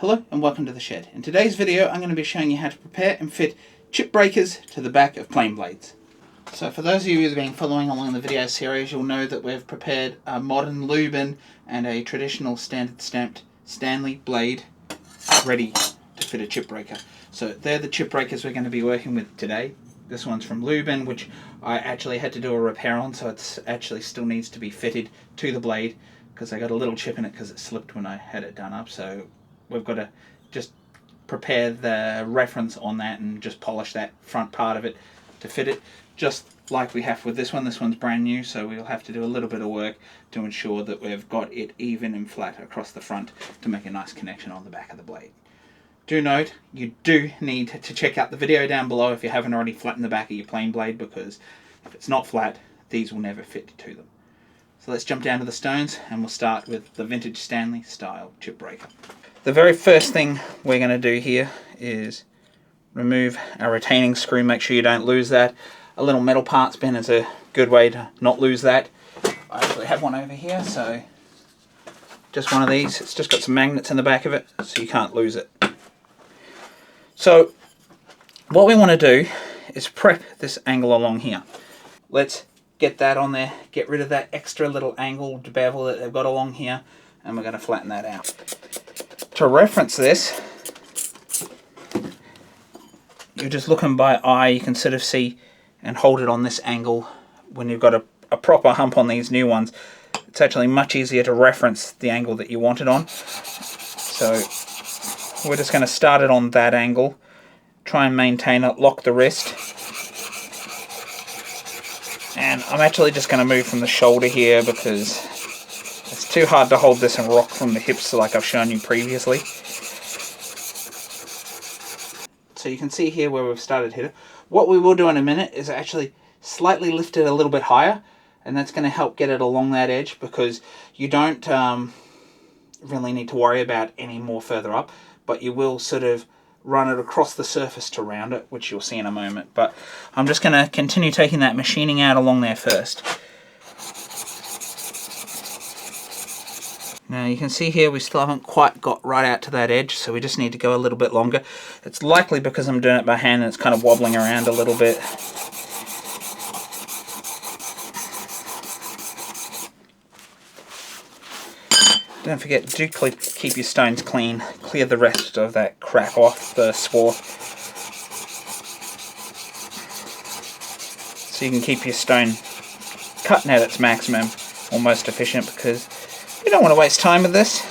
Hello and welcome to the shed. In today's video I'm going to be showing you how to prepare and fit chip breakers to the back of plane blades. So for those of you that have been following along in the video series, you'll know that we've prepared a modern Lubin and a traditional standard stamped Stanley blade ready to fit a chip breaker. So they're the chip breakers we're going to be working with today. This one's from Lubin, which I actually had to do a repair on, so it actually still needs to be fitted to the blade because I got a little chip in it because it slipped when I had it done up. So we've got to just prepare the reference on that and just polish that front part of it to fit it, just like we have with this one. This one's brand new, so we'll have to do a little bit of work to ensure that we've got it even and flat across the front to make a nice connection on the back of the blade. Do note, you do need to check out the video down below if you haven't already flattened the back of your plane blade, because if it's not flat, these will never fit to them. So let's jump down to the stones and we'll start with the vintage Stanley style chip breaker. The very first thing we're going to do here is remove our retaining screw. Make sure you don't lose that. A little metal parts bin is a good way to not lose that. I actually have one over here, so just one of these. It's just got some magnets in the back of it, so you can't lose it. So what we want to do is prep this angle along here. Let's get that on there, get rid of that extra little angled bevel that they've got along here, and we're going to flatten that out. To reference this, you're just looking by eye. You can sort of see and hold it on this angle. When you've got a proper hump on these new ones, it's actually much easier to reference the angle that you want it on. So we're just going to start it on that angle, try and maintain it, lock the wrist. And I'm actually just going to move from the shoulder here because it's too hard to hold this and rock from the hips like I've shown you previously. So you can see here where we've started here. What we will do in a minute is actually slightly lift it a little bit higher, and that's going to help get it along that edge, because you don't really need to worry about any more further up, but you will sort of run it across the surface to round it, which you'll see in a moment. But I'm just going to continue taking that machining out along there first. Now you can see here we still haven't quite got right out to that edge, so we just need to go a little bit longer. It's likely because I'm doing it by hand and it's kind of wobbling around a little bit. Don't forget, do keep your stones clean. Clear the rest of that crap off, the swarf, so you can keep your stone cutting at its maximum or most efficient, because you don't want to waste time with this.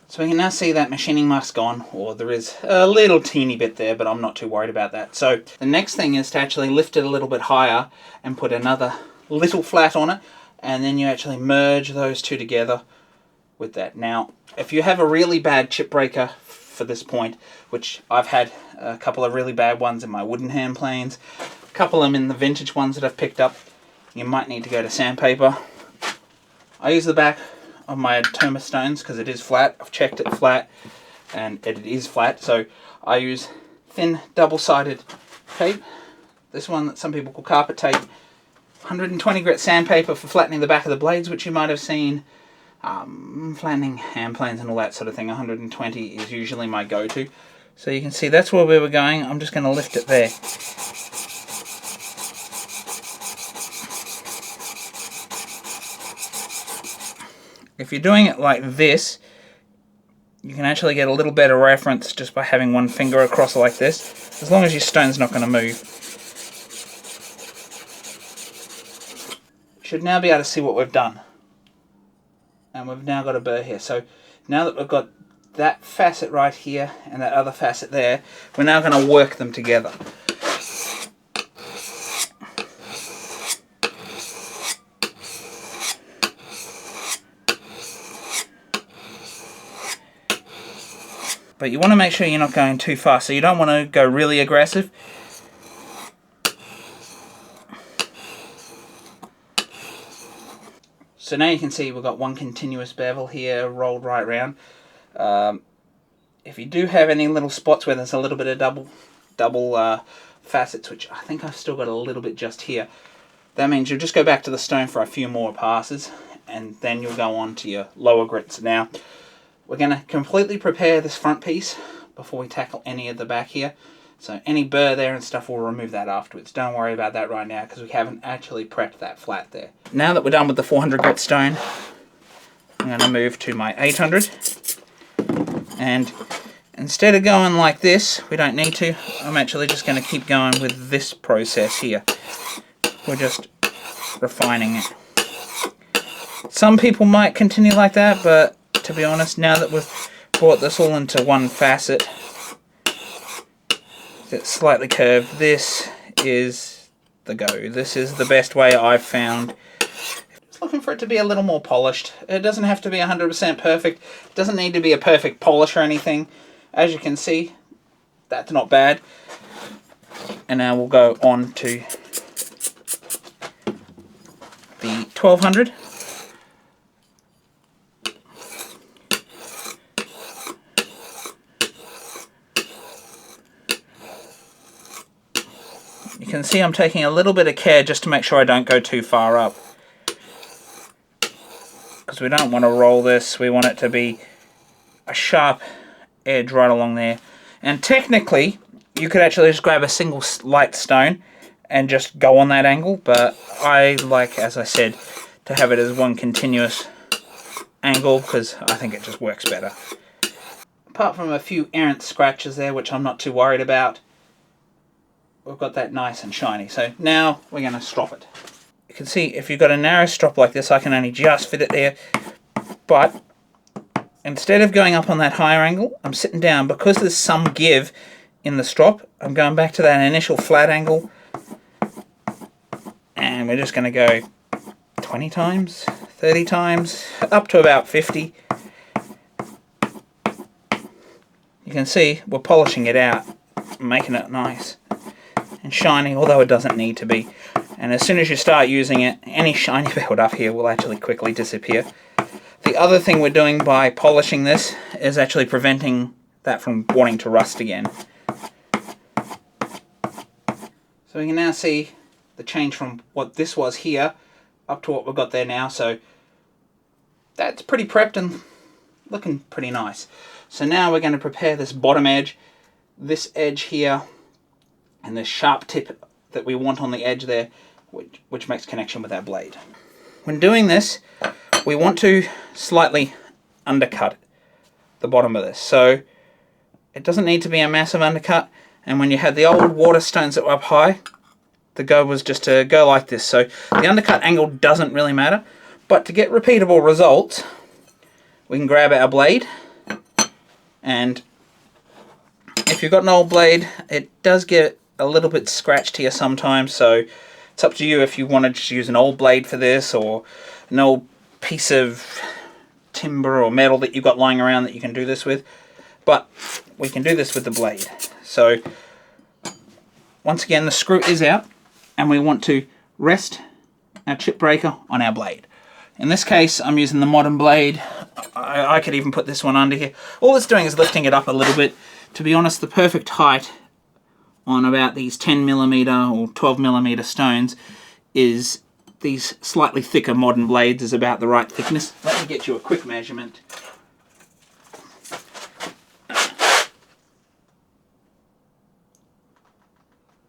So we can now see that machining mark's gone, or there is a little teeny bit there, but I'm not too worried about that. So the next thing is to actually lift it a little bit higher and put another little flat on it, and then you actually merge those two together with that. Now, if you have a really bad chip breaker for this point, which I've had a couple of really bad ones in my wooden hand planes, a couple of them in the vintage ones that I've picked up, you might need to go to sandpaper. I use the back of my Toma stones because it is flat. I've checked it flat and it is flat. So I use thin double-sided tape. This one that some people call carpet tape. 120 grit sandpaper for flattening the back of the blades, which you might have seen. Flattening hand planes and all that sort of thing. 120 is usually my go-to. So you can see that's where we were going. I'm just going to lift it there. If you're doing it like this, you can actually get a little better reference just by having one finger across like this, as long as your stone's not going to move. Should now be able to see what we've done. And we've now got a burr here. So now that we've got that facet right here and that other facet there, we're now going to work them together. But you want to make sure you're not going too fast, so you don't want to go really aggressive. So now you can see we've got one continuous bevel here rolled right round. If you do have any little spots where there's a little bit of double facets, which I think I've still got a little bit just here, that means you'll just go back to the stone for a few more passes and then you'll go on to your lower grits. Now, We're going to completely prepare this front piece before we tackle any of the back here. So any burr there and stuff, we'll remove that afterwards. Don't worry about that right now because we haven't actually prepped that flat there. Now that we're done with the 400 grit stone, I'm going to move to my 800. And instead of going like this, we don't need to, I'm actually just going to keep going with this process here. We're just refining it. Some people might continue like that, but to be honest, now that we've brought this all into one facet, it's slightly curved, this is the go. This is the best way I've found. Just looking for it to be a little more polished. It doesn't have to be 100% perfect. It doesn't need to be a perfect polish or anything. As you can see, that's not bad. And now we'll go on to the 1200. You can see I'm taking a little bit of care just to make sure I don't go too far up. Because we don't want to roll this, we want it to be a sharp edge right along there. And technically, you could actually just grab a single light stone and just go on that angle, but I like, as I said, to have it as one continuous angle because I think it just works better. Apart from a few errant scratches there, which I'm not too worried about, we've got that nice and shiny. So now we're going to strop it. You can see if you've got a narrow strop like this, I can only just fit it there. But instead of going up on that higher angle, I'm sitting down. Because there's some give in the strop, I'm going back to that initial flat angle. And we're just going to go 20 times, 30 times, up to about 50. You can see we're polishing it out, making it nice and shiny, although it doesn't need to be. And as soon as you start using it, any shiny build up here will actually quickly disappear. The other thing we're doing by polishing this is actually preventing that from wanting to rust again. So we can now see the change from what this was here up to what we've got there now. So that's pretty prepped and looking pretty nice. So now we're going to prepare this bottom edge, this edge here, and this sharp tip that we want on the edge there, which makes connection with our blade. When doing this, we want to slightly undercut the bottom of this. So it doesn't need to be a massive undercut, and when you had the old water stones that were up high, the go was just to go like this. So the undercut angle doesn't really matter, but to get repeatable results, we can grab our blade, and if you've got an old blade, it does get a little bit scratched here sometimes, so it's up to you if you want to just use an old blade for this or an old piece of timber or metal that you've got lying around that you can do this with. But we can do this with the blade. So once again, the screw is out and we want to rest our chip breaker on our blade. In this case, I'm using the modern blade. I could even put this one under here. All it's doing is lifting it up a little bit. To be honest, the perfect height on about these 10mm or 12mm stones is these slightly thicker modern blades is about the right thickness. Let me get you a quick measurement.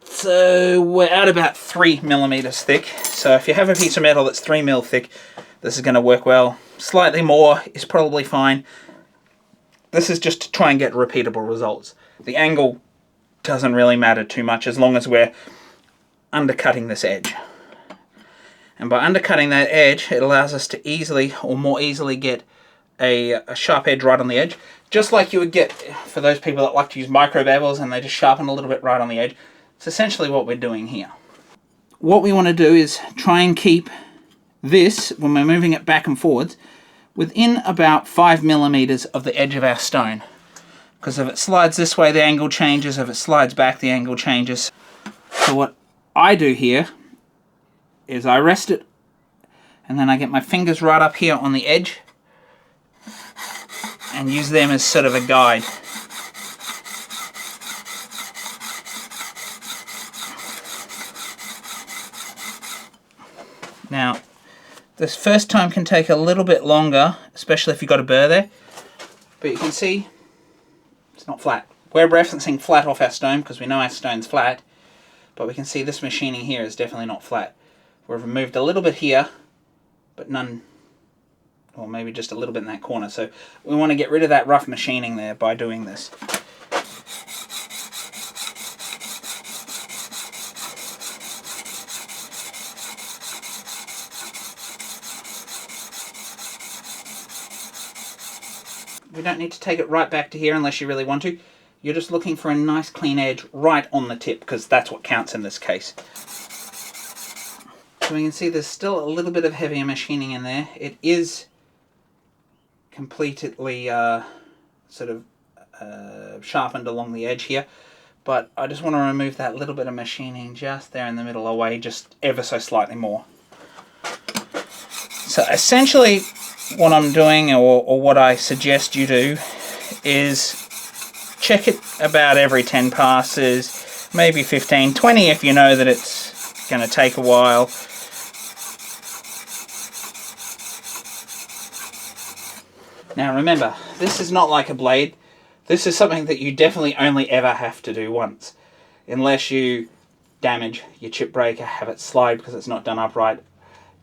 So we're at about 3mm thick. So if you have a piece of metal that's 3mm thick, this is going to work well. Slightly more is probably fine. This is just to try and get repeatable results. The angle doesn't really matter too much as long as we're undercutting this edge. And by undercutting that edge, it allows us to easily or more easily get a sharp edge right on the edge, just like you would get for those people that like to use micro bevels and they just sharpen a little bit right on the edge. It's essentially what we're doing here. What we want to do is try and keep this, when we're moving it back and forwards, within about 5mm of the edge of our stone. Because if it slides this way, the angle changes. If it slides back, the angle changes. So what I do here is I rest it, and then I get my fingers right up here on the edge and use them as sort of a guide. Now, this first time can take a little bit longer, especially if you've got a burr there. But you can see it's not flat. We're referencing flat off our stone because we know our stone's flat, but we can see this machining here is definitely not flat. We've removed a little bit here, but none, or maybe just a little bit in that corner. So we want to get rid of that rough machining there by doing this. We don't need to take it right back to here unless you really want to. You're just looking for a nice clean edge right on the tip, because that's what counts in this case. So we can see there's still a little bit of heavier machining in there. It is completely sort of sharpened along the edge here, but I just want to remove that little bit of machining just there in the middle away, just ever so slightly more. So essentially what I'm doing, or what I suggest you do, is check it about every 10 passes, maybe 15, 20 if you know that it's going to take a while. Now remember, this is not like a blade. This is something that you definitely only ever have to do once, unless you damage your chip breaker, have it slide because it's not done up right.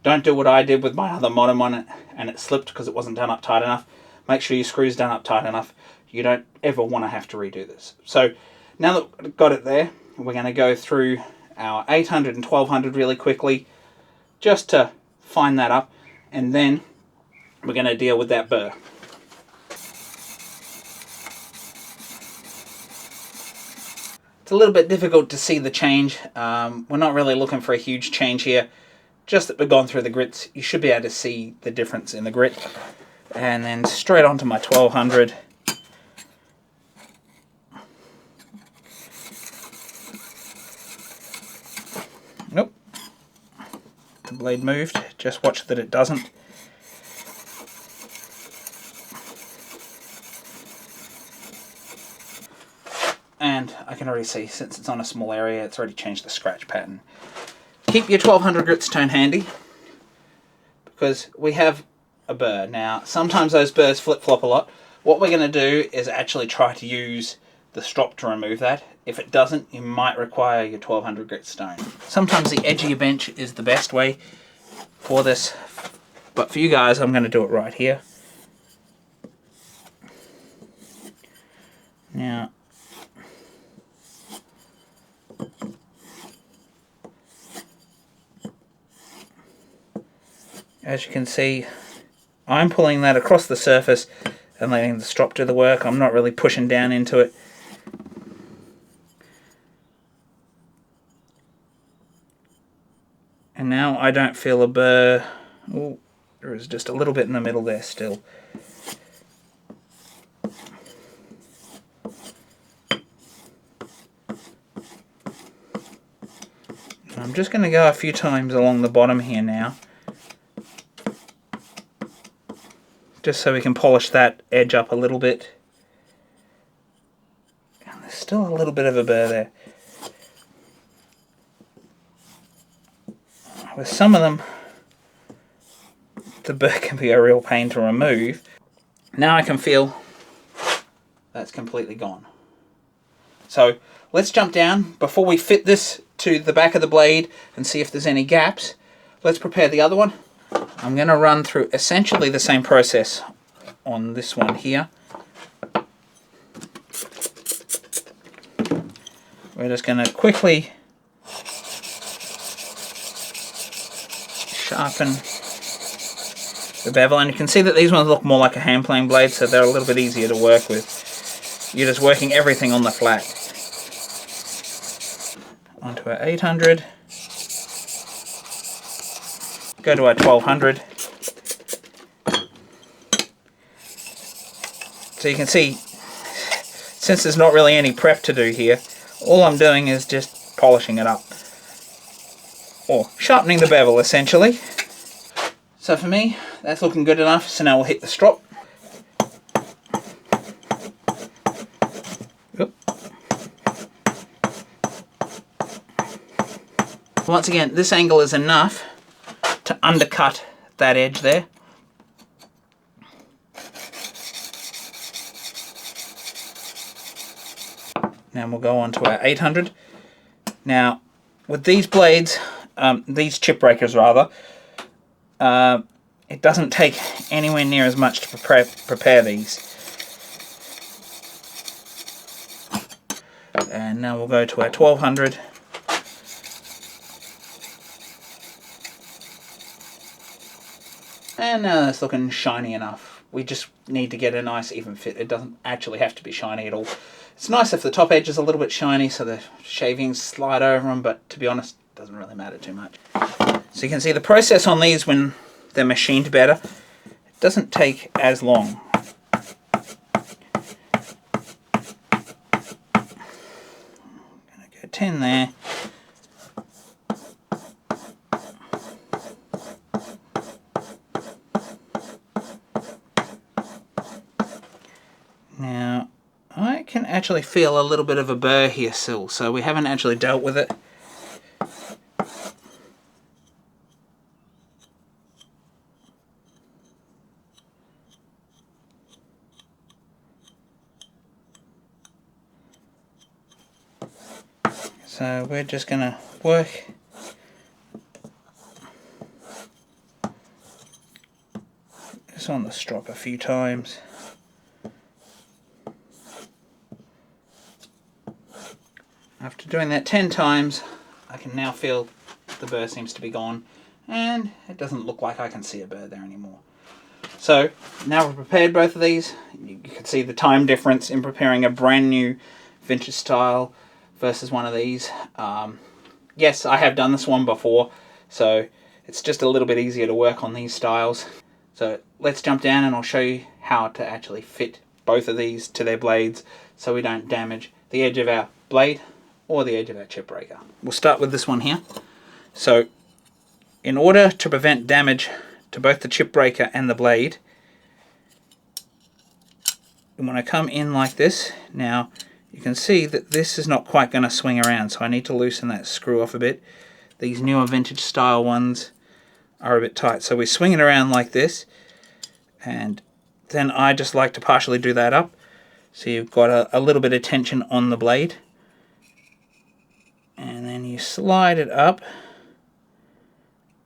Don't do what I did with my other modern one and it slipped because it wasn't done up tight enough. Make sure your screw's done up tight enough. You don't ever want to have to redo this. So now that we've got it there, we're going to go through our 800 and 1200 really quickly just to fine that up, and then we're going to deal with that burr. It's a little bit difficult to see the change. We're not really looking for a huge change here. Just that we've gone through the grits, you should be able to see the difference in the grit. And then straight onto my 1200. Nope. The blade moved. Just watch that it doesn't. And I can already see, since it's on a small area, it's already changed the scratch pattern. Keep your 1200 grit stone handy, because we have a burr. Now, sometimes those burrs flip-flop a lot. What we're going to do is actually try to use the strop to remove that. If it doesn't, you might require your 1200 grit stone. Sometimes the edge of your bench is the best way for this, but for you guys, I'm going to do it right here. Now, as you can see, I'm pulling that across the surface and letting the strop do the work. I'm not really pushing down into it. And now I don't feel a burr. Ooh, there is just a little bit in the middle there still. I'm just going to go a few times along the bottom here now, just so we can polish that edge up a little bit. And there's still a little bit of a burr there. With some of them, the burr can be a real pain to remove. Now I can feel that's completely gone. So let's jump down. Before we fit this to the back of the blade and see if there's any gaps, let's prepare the other one. I'm going to run through essentially the same process on this one here. We're just going to quickly sharpen the bevel, and you can see that these ones look more like a hand plane blade, so they're a little bit easier to work with. You're just working everything on the flat. Onto our 800. Go to our 1200. So you can see, since there's not really any prep to do here, all I'm doing is just polishing it up, or sharpening the bevel essentially. So for me, that's looking good enough. So now we'll hit the strop. Oop. Once again, this angle is enough to undercut that edge there. Now we'll go on to our 800. Now, with these blades, these chip breakers rather, it doesn't take anywhere near as much to prepare these. And now we'll go to our 1200. And now that's looking shiny enough. We just need to get a nice even fit. It doesn't actually have to be shiny at all. It's nice if the top edge is a little bit shiny so the shavings slide over them, but to be honest, it doesn't really matter too much. So you can see the process on these when they're machined better, it doesn't take as long. I'm going to go 10 there. Now, I can actually feel a little bit of a burr here still, so we haven't actually dealt with it. So we're just going to work this on the strop a few times. After doing that 10 times, I can now feel the burr seems to be gone, and it doesn't look like I can see a burr there anymore. So now we've prepared both of these. You can see the time difference in preparing a brand new vintage style versus one of these. Yes, I have done this one before, so it's just a little bit easier to work on these styles. So let's jump down and I'll show you how to actually fit both of these to their blades so we don't damage the edge of our blade or the edge of our chip breaker. We'll start with this one here. So in order to prevent damage to both the chip breaker and the blade, you want to come in like this. Now you can see that this is not quite going to swing around, so I need to loosen that screw off a bit. These newer vintage style ones are a bit tight, so we swing it around like this, and then I just like to partially do that up so you've got a little bit of tension on the blade, and then you slide it up,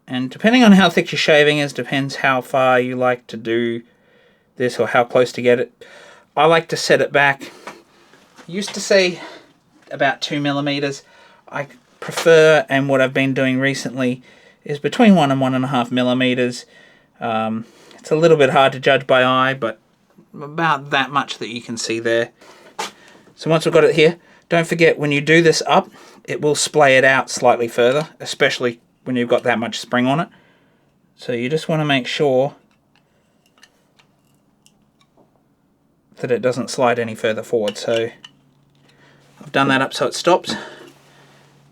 and depending on how thick your shaving is depends how far you like to do this or how close to get it. I like to set it back, I used to say about 2 millimeters. I prefer, and what I've been doing recently is between 1 and 1.5 millimeters. It's a little bit hard to judge by eye, but about that much that you can see there. So once we've got it here, don't forget when you do this up, it will splay it out slightly further, especially when you've got that much spring on it. So you just want to make sure that it doesn't slide any further forward. So I've done that up so it stops,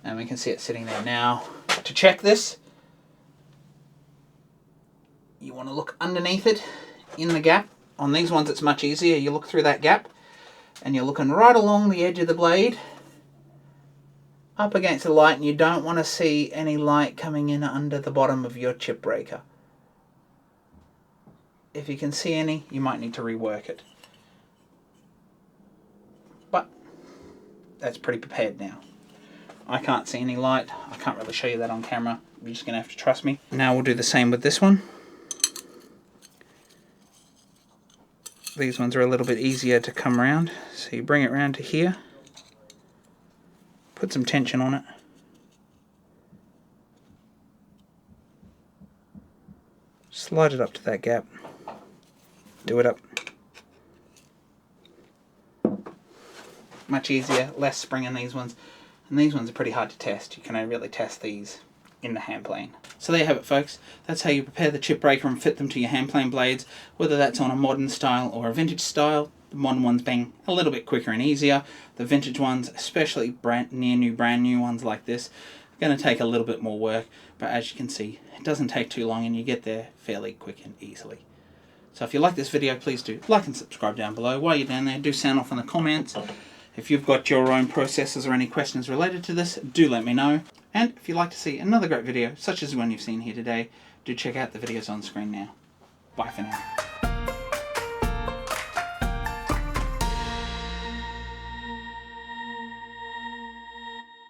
and we can see it sitting there now. To check this, you want to look underneath it in the gap. On these ones it's much easier. You look through that gap and you're looking right along the edge of the blade up against the light, and you don't want to see any light coming in under the bottom of your chip breaker. If you can see any, you might need to rework it. But that's pretty prepared now. I can't see any light. I can't really show you that on camera. You're just going to have to trust me. Now we'll do the same with this one. These ones are a little bit easier to come around. So you bring it around to here. Put some tension on it. Slide it up to that gap. Do it up. Much easier, less spring in these ones. And these ones are pretty hard to test. You can only really test these in the hand plane. So there you have it, folks. That's how you prepare the chip breaker and fit them to your hand plane blades, whether that's on a modern style or a vintage style. The modern ones being a little bit quicker and easier. The vintage ones, especially brand new ones like this, are going to take a little bit more work. But as you can see, it doesn't take too long and you get there fairly quick and easily. So if you like this video, please do like and subscribe down below. While you're down there, do sound off in the comments. If you've got your own processes or any questions related to this, do let me know. And if you'd like to see another great video, such as the one you've seen here today, do check out the videos on screen now. Bye for now.